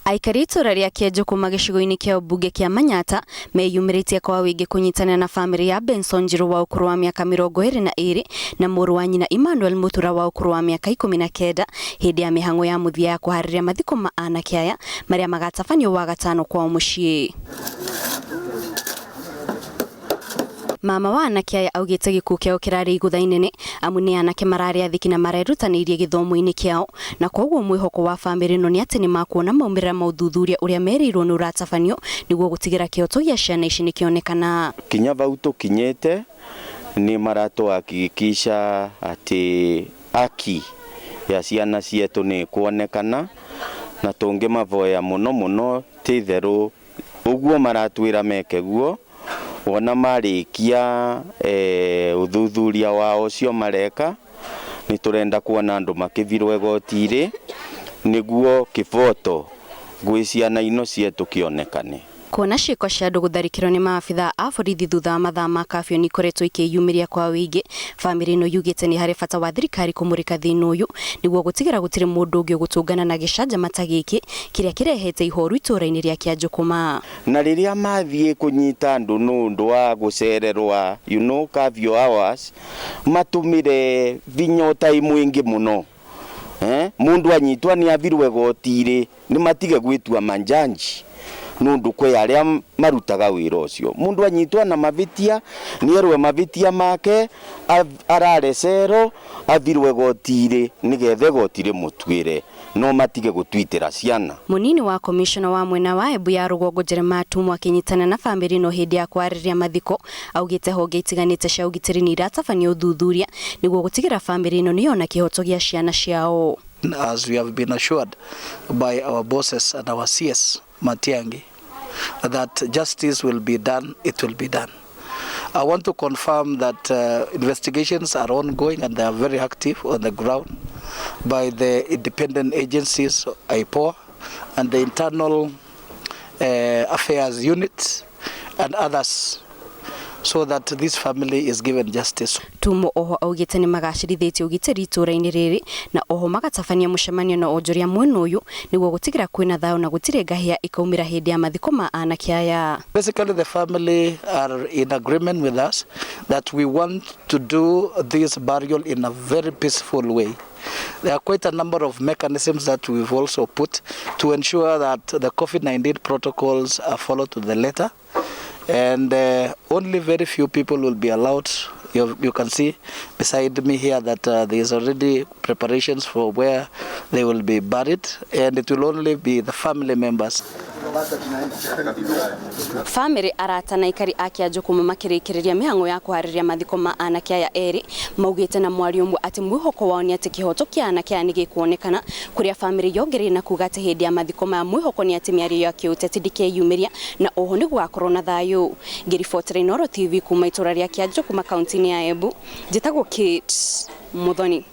Aikari itura ria Kianjũkũma gĩcigo-inĩ kĩa ũmbunge kĩa Manyata meyumĩrĩtie kwa wĩingĩ kũnyitanĩra na famĩlĩ ya Benson Njiru wa ũkũrũ wa mĩaka 22 na mũrũ wa nyina Emmanuel Mutura wa ũkũrũ wa mĩaka 19 hĩndĩ ya mĩhang'o ya mũthia ya kũharĩria mathiko ma anake aya marĩa magatabanio wa gatano kwao mũciĩ. Mama wa anake aya augĩte gĩkuũ kĩao kĩrarĩ igũtha inene amu nĩ anake mararĩ athiki na marerutanĩirie gĩthomo-inĩ kĩao, na koguo mwĩhoko wa famĩlĩ ĩno nĩ atĩ nĩ makuona maumĩrĩra ma ũthuthuria ũrĩa merirwo nĩ ũratabanio nĩguo gũtigĩra kĩhoto gĩa ciana ici nĩ kĩonekana. Kinya bau tũkinyĩte nĩ maratũhakikisha atĩ haki ya ciana cietu nĩ kuonekana, na tũngĩmavoya mũno ti therũ ũguo maratwĩra meke guo wona marĩkia ũthuthuria wao ũcio mareka. Nĩ tũrenda kuona andũ makĩvirwo igoti-inĩ nĩguo kĩboto gwĩ ciana ino cietu kĩonekane. Kuona ciĩko cia andũ gũtharĩkĩrwo nĩ maabithaa a borithi thutha wa mathaa ma kabio nĩ ikoretwo ikĩyumĩria kwa wĩingĩ, famĩlĩ ĩno yugĩte nĩ harĩ bata wa thirikari kũmũrĩka thĩna ũyũ nĩguo gũtigĩra gũtirĩ mũndũ ũngĩ gũtũngana na gĩcanjama gĩkĩ kĩrĩa kĩrehete ihoru itũra-inĩ rĩa Kianjũkũma. Na rĩrĩa mathiĩ kũnyita andũ nũndũ wa gũcererwa curfew hours matũmĩre vinya time mwĩngĩ mũno. Mũndũ anyitwa nĩ avirwo igoti-inĩ nĩ matige gwĩtua manjanji nundu kwĩ arĩa marutaga wĩra ũcio. Mũndũ anyitwa na mavitia nĩ erwe mavitia make arare cero avirwe igoti-inĩ nĩgetha igoti rĩmũtuĩre no matige gũtwitĩra ciana. Mũnini wa komishona wa mwena wa Embu ya rũgongo Jeremiah Atumu akĩnyitana na famĩlĩ ĩno hĩndĩ ya kwarĩrĩria mathiko augĩte honge itiganĩte cia ũgitĩri nĩ iratabania ũthuthuria nĩguo gũtigĩra famĩlĩ ĩno nĩ yona kĩhoto gĩa ciana ciao. As we have been assured by our bosses and our CS Matiang'i that justice will be done, it will be done. I want to confirm that investigations are ongoing and they are very active on the ground by the independent agencies, IPOA, and the Internal Affairs Unit and others, so that this family is given justice. Tumo oho augĩte nĩ magacĩrithĩtie ũgitĩri itũra-inĩ rĩrĩ na oho magatabania mũcemanio na onjoria mwena ũyũ nĩguo gũtigĩra kwĩna thayũ na gũtirĩ ngahĩha ikaumĩra hĩndĩ ya mathiko ma anake aya. Basically the family are in agreement with us that we want to do this burial in a very peaceful way. There are quite a number of mechanisms that we've also put to ensure that the COVID-19 protocols are followed to the letter. And only very few people will be allowed. You can see beside me here that there is already preparations for where they will be buried, and it will only be the family members. Family arata na ikari a Kianjũkũma makĩrĩkĩrĩria mĩhang'o ya kũharĩria mathiko ma anake aya erĩ maugĩte na mwario ũmwe atĩ mwĩhoko wao nĩ atĩ kĩhoto kĩa anake aya nĩ gĩkuonekana, kũrĩa family yongereire na kuga atĩ hĩndĩ ya mathiko maya mwĩhoko nĩ atĩ mĩario ya kĩũteti ndĩkeyumĩria na oho nĩ gũgakorwo na thayũ. Ngĩribotera Inooro TV kuma itũra rĩa Kianjũkũma kaunti-inĩ ya Embu, njĩtagwo Kate Muthoni.